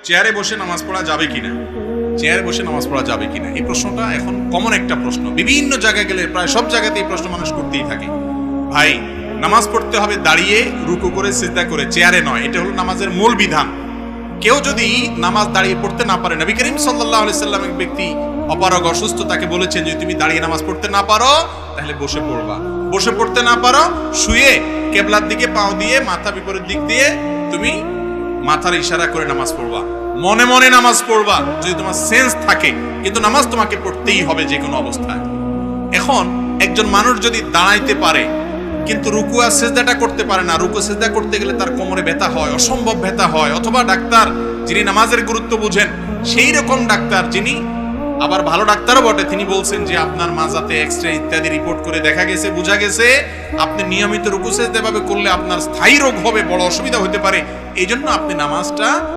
চেয়ারে বসে নামাজ পড়া যাবে কিনা, চেয়ারে বসে নামাজ পড়া যাবে কিনা, এই প্রশ্নটা এখন কমন একটা প্রশ্ন। বিভিন্ন জায়গায় গেলে প্রায় সব জায়গাতে এই প্রশ্ন মানুষ করতেই থাকে। ভাই, নামাজ পড়তে হবে দাঁড়িয়ে, রুকু করে, সিজদা করে, চেয়ারে নয়। এটা হলো নামাজের মূল বিধান। কেউ যদি নামাজ দাঁড়িয়ে পড়তে না পারে, নবী করিম সাল্লাল্লাহু আলাইহি সাল্লাম এক ব্যক্তি অপারগ অসুস্থ, তাকে বলেছেন যে তুমি দাঁড়িয়ে নামাজ পড়তে না পারো তাহলে বসে পড়বা। বসে পড়তে না পারো শুয়ে কেবলার দিকে পাও দিয়ে, মাথা বিপরীত দিক দিয়ে তুমি মাথার ইশারা করে নামাজ পড়বা। মনে মনে নামাজ পড়বা যদি তোমার সেন্স থাকে, কিন্তু নামাজ তোমাকে পড়তেই হবে যে কোনো অবস্থায়। এখন একজন মানুষ যদি দাঁড়াইতে পারে কিন্তু রুকু আর সিজদাটা করতে পারে না, রুকু সিজদা করতে গেলে তার কোমরে ব্যথা হয়, অসম্ভব ব্যথা হয়, অথবা ডাক্তার যিনি নামাজের গুরুত্ব বুঝেন সেই রকম ডাক্তার, যিনি আবার ভালো ডাক্তারও বটে, তিনি বলছেন যে আপনার মাজাতে এক্সরে ইত্যাদি রিপোর্ট করে দেখা গেছে, বোঝা গেছে আপনি নিয়মিত রুকু সিজদা ভাবে করলে আপনার স্থায়ী রোগ হবে, বড় অসুবিধা হতে পারে, এই জন্য আপনি নামাজটা